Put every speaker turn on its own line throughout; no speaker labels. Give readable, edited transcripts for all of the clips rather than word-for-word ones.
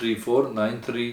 3493।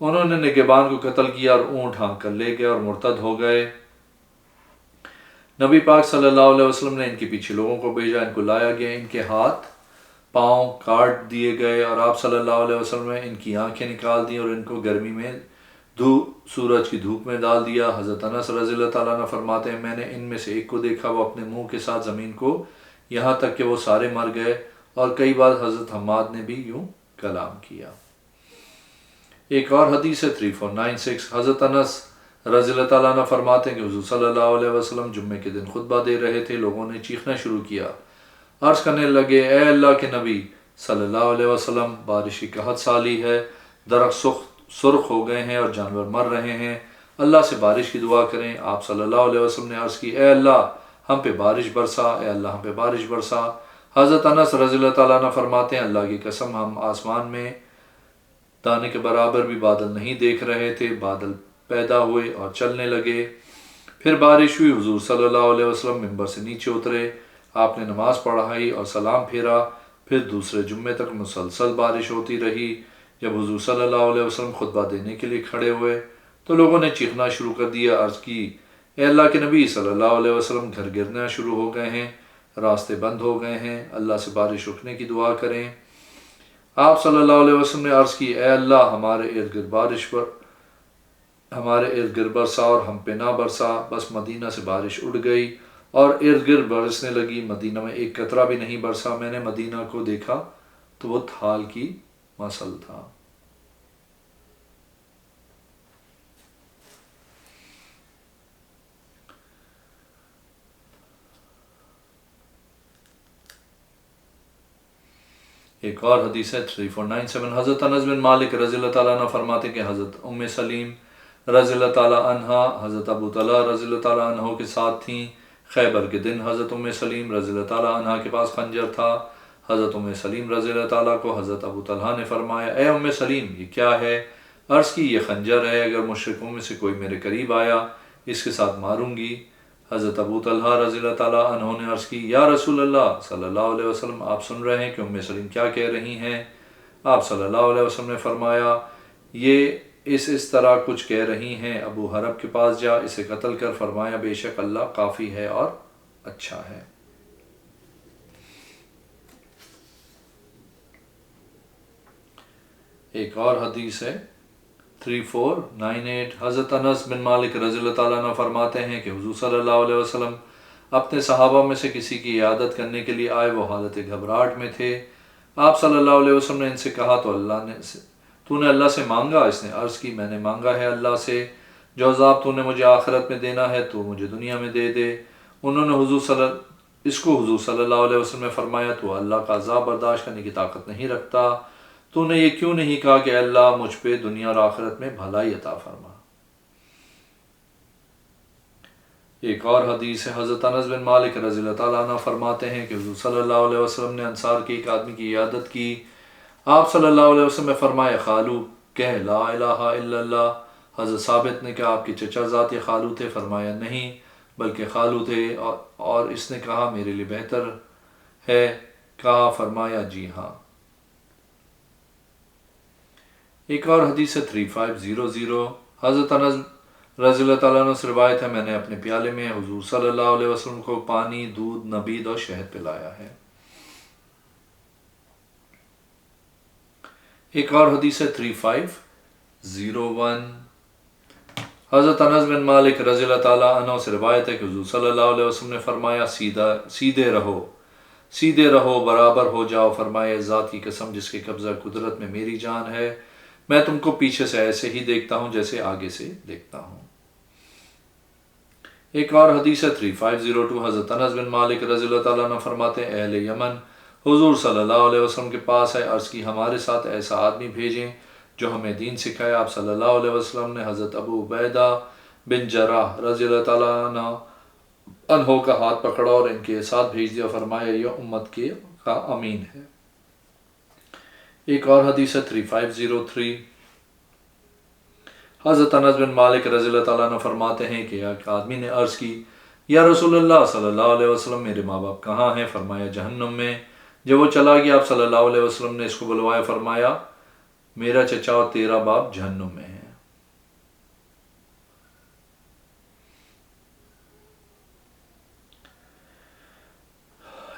انہوں نے نگہبان کو قتل کیا اور اونٹ ہانک کر لے گئے اور مرتد ہو گئے۔ نبی پاک صلی اللہ علیہ وسلم نے ان کے پیچھے لوگوں کو بھیجا، ان کو لایا گیا، ان کے ہاتھ پاؤں کاٹ دیے گئے اور آپ صلی اللہ علیہ وسلم نے ان کی آنکھیں نکال دیں اور ان کو گرمی میں سورج کی دھوپ میں ڈال دیا۔ حضرت انس رضی اللہ تعالیٰ عنہ فرماتے ہیں، میں نے ان میں سے ایک کو دیکھا، وہ اپنے منہ کے ساتھ زمین کو یہاں تک کہ وہ سارے مر گئے، اور کئی بار حضرت حماد نے بھی یوں کلام کیا۔ ایک اور حدیث ہے 3496، حضرت انس رضی اللہ تعالیٰ عنہ فرماتے ہیں کہ حضور صلی اللہ علیہ وسلم جمعے کے دن خطبہ دے رہے تھے، لوگوں نے چیخنا شروع کیا، عرض کرنے لگے، اے اللہ کے نبی صلی اللہ علیہ وسلم، بارش کی قحط سالی ہے، درخت سرخ ہو گئے ہیں اور جانور مر رہے ہیں، اللہ سے بارش کی دعا کریں۔ آپ صلی اللہ علیہ وسلم نے عرض کی، اے اللہ ہم پہ بارش برسا، اے اللہ ہم پہ بارش برسا۔ حضرت انس رضی اللہ تعالیٰ عنہ فرماتے ہیں، اللہ کی قسم ہم آسمان میں دانے کے برابر بھی بادل نہیں دیکھ رہے تھے، بادل پیدا ہوئے اور چلنے لگے، پھر بارش ہوئی، حضور صلی اللہ علیہ وسلم ممبر سے نیچے اترے، آپ نے نماز پڑھائی اور سلام پھیرا، پھر دوسرے جمعے تک مسلسل بارش ہوتی رہی۔ جب حضور صلی اللہ علیہ وسلم خطبہ دینے کے لیے کھڑے ہوئے تو لوگوں نے چیخنا شروع کر دیا، عرض کی، اے اللہ کے نبی صلی اللہ علیہ وسلم، گھر گرنا شروع ہو گئے ہیں، راستے بند ہو گئے ہیں، اللہ سے بارش رکنے کی دعا کریں۔ آپ صلی اللہ علیہ وسلم نے عرض کی، اے اللہ ہمارے ارد گرد برسا اور ہم پہ نہ برسا۔ بس مدینہ سے بارش اڑ گئی اور ارد گرد برسنے لگی، مدینہ میں ایک قطرہ بھی نہیں برسا۔ میں نے مدینہ کو دیکھا تو وہ تھال کی مثل تھا۔ ایک اور حدیث ہے 3497، حضرت انس بن مالک رضی اللہ تعالیٰ عنہ فرماتے کہ حضرت ام سلیم رضی اللہ تعالیٰ عنہ حضرت ابو طلحہ رضی اللہ تعالیٰ عنہ کے ساتھ تھیں۔ خیبر کے دن حضرت ام سلیم رضی اللہ تعالیٰ عنہ کے پاس خنجر تھا۔ حضرت ام سلیم رضی اللہ تعالیٰ کو حضرت ابو طلحہ نے فرمایا، اے ام سلیم یہ کیا ہے؟ عرض کی، یہ خنجر ہے، اگر مشرکوں میں سے کوئی میرے قریب آیا اس کے ساتھ ماروں گی۔ حضرت ابو طلحہ رضی اللہ تعالیٰ عنہ نے عرض کی، یا رسول اللہ صلی اللہ علیہ وسلم، آپ سن رہے ہیں کہ ام سلیم کیا کہہ رہی ہیں؟ آپ صلی اللہ علیہ وسلم نے فرمایا، یہ اس طرح کچھ کہہ رہی ہیں، ابو حرب کے پاس جا، اسے قتل کر۔ فرمایا، بے شک اللہ کافی ہے اور اچھا ہے۔ ایک اور حدیث ہے 3498، حضرت انس بن مالک رضی اللہ تعالیٰ عنہ فرماتے ہیں کہ حضور صلی اللہ علیہ وسلم اپنے صحابہ میں سے کسی کی عیادت کرنے کے لیے آئے، وہ حالت گھبراہٹ میں تھے۔ آپ صلی اللہ علیہ وسلم نے ان سے کہا، تو نے اللہ سے مانگا؟ اس نے عرض کی، میں نے مانگا ہے اللہ سے، جو عذاب تو نے مجھے آخرت میں دینا ہے تو مجھے دنیا میں دے دے۔ انہوں نے حضور صلی اللہ علیہ وسلم نے فرمایا، تو اللہ کا عذاب برداشت کرنے کی طاقت نہیں رکھتا، تو نے یہ کیوں نہیں کہا کہ اللہ مجھ پہ دنیا اور آخرت میں بھلائی عطا فرما۔ ایک اور حدیث ہے، حضرت انس بن مالک رضی اللہ تعالیٰ عنہ فرماتے ہیں کہ حضور صلی اللہ علیہ وسلم نے انصار کے ایک آدمی کی عیادت کی۔ آپ صلی اللہ علیہ وسلم نے فرمایا، خالو کہہ لا الہ الا اللہ۔ حضرت ثابت نے کہا، آپ کے چچا ذات یا خالو تھے؟ فرمایا نہیں بلکہ خالو تھے، اور اس نے کہا میرے لیے بہتر ہے؟ کہا، فرمایا جی ہاں۔ ایک اور حدیث ہے 3500، حضرت انس رضی اللہ تعالیٰ عنہ سے روایت ہے، میں نے اپنے پیالے میں حضور صلی اللہ علیہ وسلم کو پانی، دودھ، نبید اور شہد پلایا ہے۔ ایک اور حدیث ہے 3501، حضرت انس بن مالک رضی اللہ تعالیٰ عنہ سے روایت ہے کہ حضور صلی اللہ علیہ وسلم نے فرمایا، سیدھے رہو، برابر ہو جاؤ۔ فرمایا، ذات کی قسم جس کے قبضہ قدرت میں میری جان ہے، میں تم کو پیچھے سے ایسے ہی دیکھتا ہوں جیسے آگے سے دیکھتا ہوں۔ ایک اور حدیث ہے 3502، حضرت انس بن مالک رضی اللہ تعالیٰ عنہ فرماتے ہیں، اہل یمن حضور صلی اللہ علیہ وسلم کے پاس ہے، عرض کی ہمارے ساتھ ایسا آدمی بھیجیں جو ہمیں دین سکھائے۔ آپ صلی اللہ علیہ وسلم نے حضرت ابو عبیدہ بن جراح رضی اللہ تعالیٰ عنہ کا ہاتھ پکڑا اور ان کے ساتھ بھیج دیا، فرمایا یہ امت کا امین ہے۔ ایک اور حدیث ہے 3503، حضرت انس بن مالک رضی اللہ تعالیٰ عنہ فرماتے ہیں کہ ایک آدمی نے عرض کی، یا رسول اللہ صلی اللہ علیہ وسلم، میرے ماں باپ کہاں ہیں؟ فرمایا جہنم میں۔ جب وہ چلا گیا، آپ صلی اللہ علیہ وسلم نے اس کو بلوایا، فرمایا میرا چچا اور تیرا باپ جہنم میں ہے۔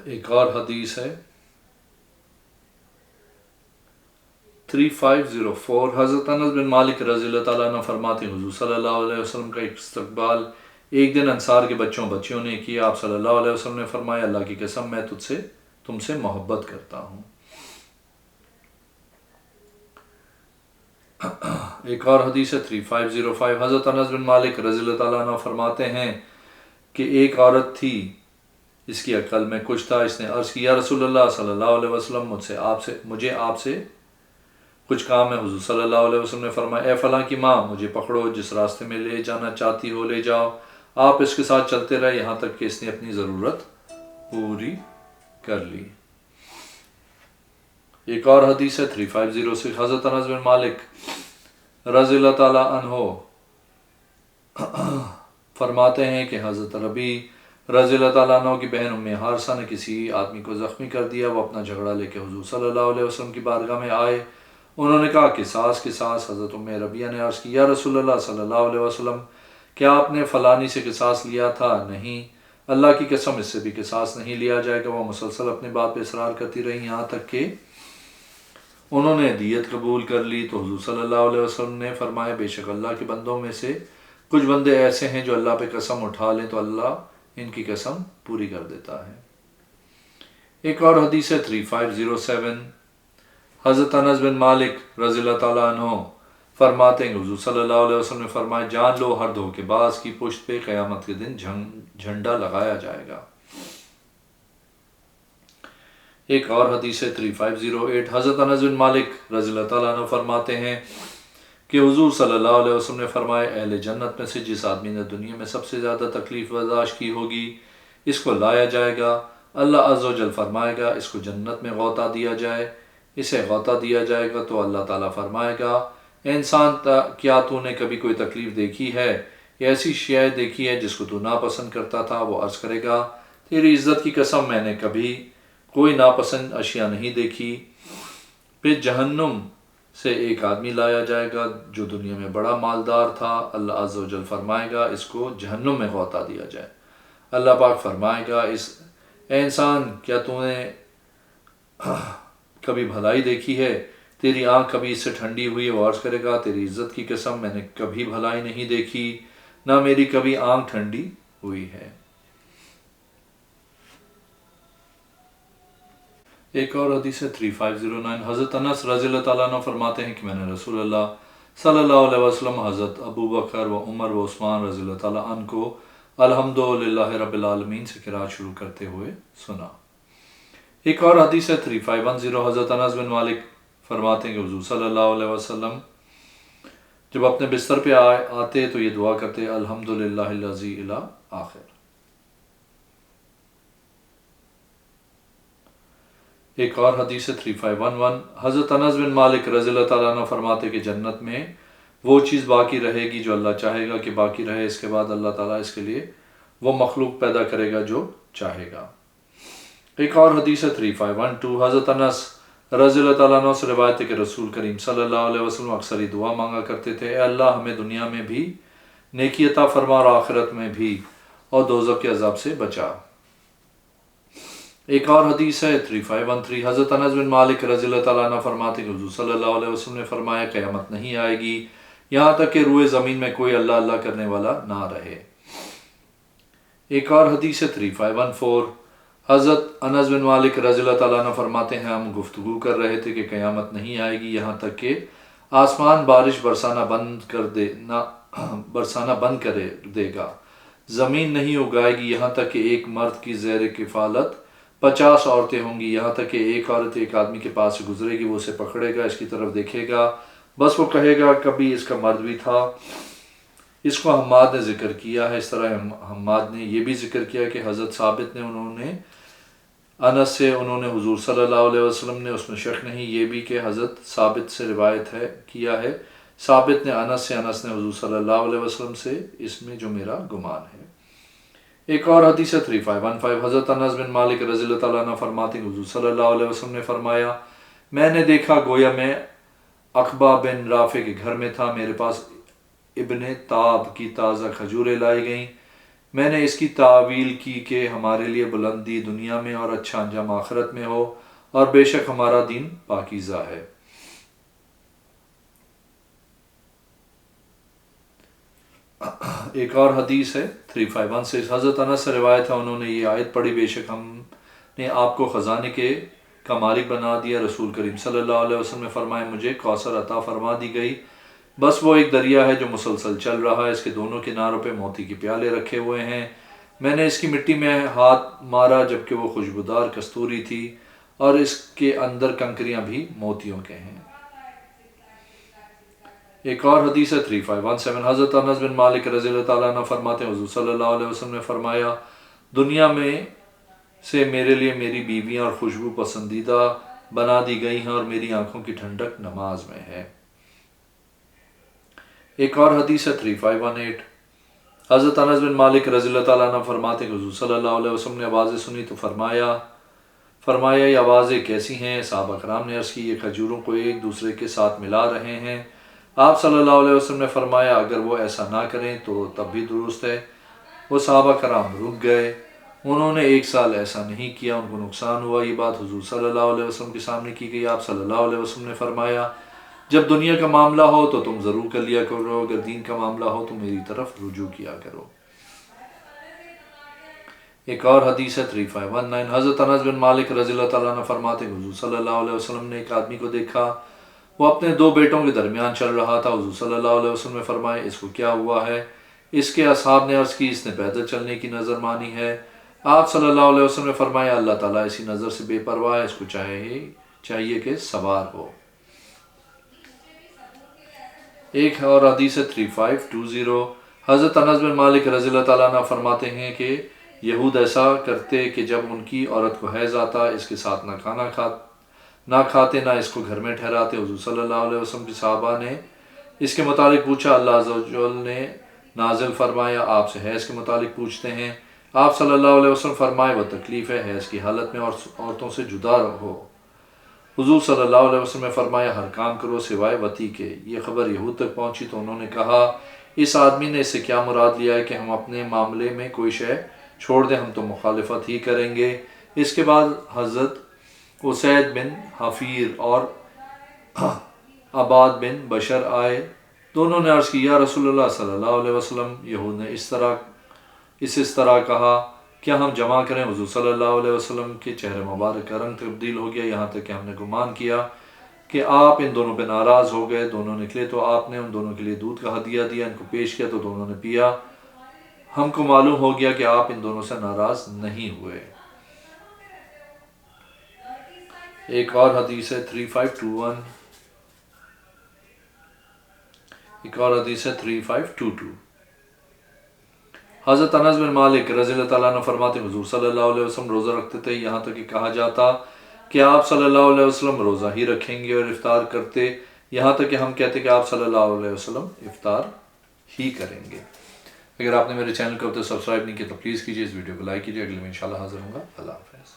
ایک اور حدیث ہے 3504، حضرت انس بن مالک رضی اللہ تعالیٰ عنہ فرماتے ہیں حضور صلی اللہ علیہ وسلم کا استقبال ایک دن انصار کے بچیوں نے کیا۔ آپ صلی اللہ علیہ وسلم نے فرمایا اللہ کی قسم میں تم سے محبت کرتا ہوں۔ ایک اور حدیث ہے 3505، حضرت انس بن مالک رضی اللہ تعالیٰ عنہ فرماتے ہیں کہ ایک عورت تھی، اس کی عقل میں کچھ تھا، اس نے عرض کی یا رسول اللہ صلی اللہ علیہ وسلم مجھے آپ سے کچھ کام ہے۔ حضور صلی اللہ علیہ وسلم نے فرمایا اے فلاں کی ماں، مجھے پکڑو، جس راستے میں لے جانا چاہتی ہو لے جاؤ۔ آپ اس کے ساتھ چلتے رہے یہاں تک کہ اس نے اپنی ضرورت پوری کر لی۔ ایک اور حدیث ہے 3506، حضرت انس بن مالک رضی اللہ تعالیٰ عنہ فرماتے ہیں کہ حضرت ربی رضی اللہ تعالیٰ عنہ کی بہن ام حارثہ نے کسی آدمی کو زخمی کر دیا۔ وہ اپنا جھگڑا لے کے حضور صلی اللہ علیہ وسلم کی بارگاہ میں آئے، انہوں نے کہا قصاص قصاص۔ حضرت ام ربیہ نے عرض کی یا رسول اللہ صلی اللہ علیہ وسلم، کیا آپ نے فلانی سے قصاص لیا تھا؟ نہیں، اللہ کی قسم اس سے بھی قصاص نہیں لیا جائے گا۔ وہ مسلسل اپنے بات پہ اصرار کرتی رہی یہاں تک کہ انہوں نے دیت قبول کر لی۔ تو حضور صلی اللہ علیہ وسلم نے فرمایا بے شک اللہ کے بندوں میں سے کچھ بندے ایسے ہیں جو اللہ پہ قسم اٹھا لیں تو اللہ ان کی قسم پوری کر دیتا ہے۔ ایک اور حدیث ہے 3507، حضرت انس بن مالک رضی اللہ تعالیٰ عنہ فرماتے ہیں حضور صلی اللہ علیہ وسلم نے فرمایا جان لو ہر دھوکے باز کی پشت پہ قیامت کے دن جھنڈا لگایا جائے گا۔ ایک اور حدیث ہے 3508، حضرت انس بن مالک رضی اللہ تعالیٰ عنہ فرماتے ہیں کہ حضور صلی اللہ علیہ وسلم نے فرمایا اہل جنت میں سے جس آدمی نے دنیا میں سب سے زیادہ تکلیف برداشت کی ہوگی اس کو لایا جائے گا، اللہ عز و جل فرمائے گا اس کو جنت میں غوطہ دیا جائے۔ اسے غوطہ دیا جائے گا تو اللہ تعالیٰ فرمائے گا اے انسان کیا تو نے کبھی کوئی تکلیف دیکھی ہے یا ایسی شے دیکھی ہے جس کو تو ناپسند کرتا تھا؟ وہ عرض کرے گا تیری عزت کی قسم میں نے کبھی کوئی ناپسند اشیاء نہیں دیکھی۔ پھر جہنم سے ایک آدمی لایا جائے گا جو دنیا میں بڑا مالدار تھا، اللہ عز و جل فرمائے گا اس کو جہنم میں غوطہ دیا جائے۔ اللہ پاک فرمائے گا اے انسان کیا تو نے کبھی بھلائی دیکھی ہے؟ تیری آنکھ کبھی اس سے ٹھنڈی ہوئی ہے؟ وہ عرض کرے گا تیری عزت کی قسم میں نے کبھی بھلائی نہیں دیکھی، نہ میری کبھی آنکھ ٹھنڈی ہوئی ہے۔ ایک اور حدیث ہے 3509، حضرت انس رضی اللہ تعالیٰ عنہ فرماتے ہیں کہ میں نے رسول اللہ صلی اللہ علیہ وسلم حضرت ابو بکر و عمر و عثمان رضی اللہ تعالیٰ عنہ کو الحمدللہ رب العالمین سے قرات شروع کرتے ہوئے سنا۔ ایک اور حدیث ہے 3510، حضرت انس بن مالک فرماتے ہیں کہ حضور صلی اللہ علیہ وسلم جب اپنے بستر پہ آتے تو یہ دعا کرتے الحمدللہ الذی الی آخر۔ ایک اور حدیث ہے 3511، حضرت انس بن مالک رضی اللہ تعالیٰ عنہ فرماتے کہ جنت میں وہ چیز باقی رہے گی جو اللہ چاہے گا کہ باقی رہے، اس کے بعد اللہ تعالیٰ اس کے لیے وہ مخلوق پیدا کرے گا جو چاہے گا۔ ایک اور حدیث ہے 3512، حضرت انس رضی اللہ تعالیٰ عنہ سے روایت ہے کہ رسول کریم صلی اللہ علیہ وسلم اکثر ہی دعا مانگا کرتے تھے اے اللہ ہمیں دنیا میں بھی نیکی عطا فرما اور آخرت میں بھی، اور دوزخ کے عذاب سے بچا۔ ایک اور حدیث ہے 3513، حضرت انس بن مالک رضی اللہ تعالیٰ عنہ فرماتے کہ حضور صلی اللہ علیہ وسلم نے فرمایا قیامت نہیں آئے گی یہاں تک کہ روئے زمین میں کوئی اللہ اللہ کرنے والا نہ رہے۔ ایک اور حدیث ہے 3514، حضرت انس بن مالک رضی اللہ تعالیٰ عنہ فرماتے ہیں ہم گفتگو کر رہے تھے کہ قیامت نہیں آئے گی یہاں تک کہ آسمان بارش برسانا بند کر دے گا، زمین نہیں اگائے گی یہاں تک کہ ایک مرد کی زیر کفالت 50 عورتیں ہوں گی، یہاں تک کہ ایک عورت ایک آدمی کے پاس سے گزرے گی، وہ اسے پکڑے گا، اس کی طرف دیکھے گا، بس وہ کہے گا کبھی اس کا مرد بھی تھا۔ اس کو حماد نے ذکر کیا ہے، اس طرح حماد نے یہ بھی ذکر کیا کہ حضرت ثابت نے انس سے انہوں نے حضور صلی اللہ علیہ وسلم نے، اس میں شک نہیں یہ بھی کہ حضرت ثابت سے روایت کیا ہے، ثابت نے انس سے، انس نے حضور صلی اللہ علیہ وسلم سے، اس میں جو میرا گمان ہے۔ ایک اور حدیث ہے 3515، حضرت انس بن مالک رضی اللہ تعالیٰ عنہ فرماتے ہیں حضور صلی اللہ علیہ وسلم نے فرمایا میں نے دیکھا گویا میں عقبہ بن رافع کے گھر میں تھا، میرے پاس ابن تاب کی تازہ کھجوریں لائی گئیں، میں نے اس کی تعویل کی کہ ہمارے لیے بلندی دنیا میں اور اچھا انجام آخرت میں ہو، اور بے شک ہمارا دین پاکیزہ ہے۔ ایک اور حدیث ہے 351 حضرت انس سے روایت ہے، انہوں نے یہ آیت پڑھی، بے شک ہم نے آپ کو خزانے کا مالک بنا دیا، رسول کریم صلی اللہ علیہ وسلم نے فرمایا مجھے کوثر عطا فرما دی گئی، بس وہ ایک دریا ہے جو مسلسل چل رہا ہے، اس کے دونوں کناروں پہ موتی کے پیالے رکھے ہوئے ہیں، میں نے اس کی مٹی میں ہاتھ مارا جبکہ وہ خوشبودار کستوری تھی، اور اس کے اندر کنکریاں بھی موتیوں کے ہیں۔ ایک اور حدیث ہے 3517 حضرت انس بن مالک رضی اللہ تعالیٰ عنہ فرماتے ہیں حضور صلی اللہ علیہ وسلم نے فرمایا دنیا میں سے میرے لیے میری بیویاں اور خوشبو پسندیدہ بنا دی گئی ہیں، اور میری آنکھوں کی ٹھنڈک نماز میں ہے۔ ایک اور حدیث ہے 3518 حضرت انس بن مالک رضی اللہ تعالیٰ عنہ فرماتے ہیں حضور صلی اللہ علیہ وسلم نے آوازیں سنی تو فرمایا یہ آوازیں کیسی ہیں؟ صحابہ کرام نے عرض کی یہ کھجوروں کو ایک دوسرے کے ساتھ ملا رہے ہیں۔ آپ صلی اللہ علیہ وسلم نے فرمایا اگر وہ ایسا نہ کریں تو تب بھی درست ہے۔ وہ صحابہ کرام رک گئے، انہوں نے 1 سال ایسا نہیں کیا، ان کو نقصان ہوا۔ یہ بات حضور صلی اللہ علیہ وسلم کے سامنے کی گئی، آپ صلی اللہ علیہ وسلم نے فرمایا جب دنیا کا معاملہ ہو تو تم ضرور کر لیا کرو، اگر دین کا معاملہ ہو تو میری طرف رجوع کیا کرو۔ ایک اور حدیث ہے 3519 حضرت انس بن مالک رضی اللہ تعالیٰ عنہ فرماتے ہیں حضور صلی اللہ علیہ وسلم نے ایک آدمی کو دیکھا، وہ اپنے 2 بیٹوں کے درمیان چل رہا تھا، حضور صلی اللہ علیہ وسلم نے فرمایا اس کو کیا ہوا ہے؟ اس کے اصحاب نے عرض کی اس نے پیدل چلنے کی نظر مانی ہے۔ آپ صلی اللہ علیہ وسلم نے فرمایا اللہ تعالیٰ اسی نظر سے بے پرواہ ہے، اس کو چاہیے کہ سوار ہو۔ ایک اور حدیث ہے 3520 حضرت انس بن مالک رضی اللہ تعالیٰ عنہ فرماتے ہیں کہ یہود ایسا کرتے کہ جب ان کی عورت کو حیض آتا اس کے ساتھ نہ کھاتے نہ اس کو گھر میں ٹھہراتے۔ حضور صلی اللہ علیہ وسلم کی صحابہ نے اس کے متعلق پوچھا، اللہ عز و جل نے نازل فرمایا آپ سے حیض کے متعلق پوچھتے ہیں؟ آپ صلی اللہ علیہ وسلم فرمائے وہ تکلیف ہے حیض کی حالت میں اور عورتوں سے جدا رہو۔ حضور صلی اللہ علیہ وسلم نے فرمایا ہر کام کرو سوائے وطی کے۔ یہ خبر یہود تک پہنچی تو انہوں نے کہا اس آدمی نے اس سے کیا مراد لیا ہے کہ ہم اپنے معاملے میں کوئی شے چھوڑ دیں، ہم تو مخالفت ہی کریں گے۔ اس کے بعد حضرت اسید بن حفیر اور عباد بن بشر آئے، دونوں نے عرض کی یا رسول اللہ صلی اللہ علیہ وسلم یہود نے اس طرح کہا کیا ہم جمع کریں؟ حضور صلی اللہ علیہ وسلم کے چہرے مبارک کا رنگ تبدیل ہو گیا، یہاں تک کہ ہم نے گمان کیا کہ آپ ان دونوں پہ ناراض ہو گئے۔ دونوں نکلے تو آپ نے ان دونوں کے لیے دودھ کا ہدیہ دیا، ان کو پیش کیا تو دونوں نے پیا، ہم کو معلوم ہو گیا کہ آپ ان دونوں سے ناراض نہیں ہوئے۔ ایک اور حدیث ہے 3521 ایک اور حدیث ہے 3522 حضرت انس بن مالک رضی اللہ تعالیٰ عنہ فرماتے حضور صلی اللہ علیہ وسلم روزہ رکھتے تھے، یہاں تک کہ کہا جاتا کہ آپ صلی اللہ علیہ وسلم روزہ ہی رکھیں گے، اور افطار کرتے یہاں تک کہ ہم کہتے کہ آپ صلی اللہ علیہ وسلم افطار ہی کریں گے۔ اگر آپ نے میرے چینل کو اب تک سبسکرائب نہیں کیا تو پلیز کیجیے، اس ویڈیو کو لائک کیجیے، اگلے میں انشاءاللہ حاضر ہوں گا۔ اللہ حافظ۔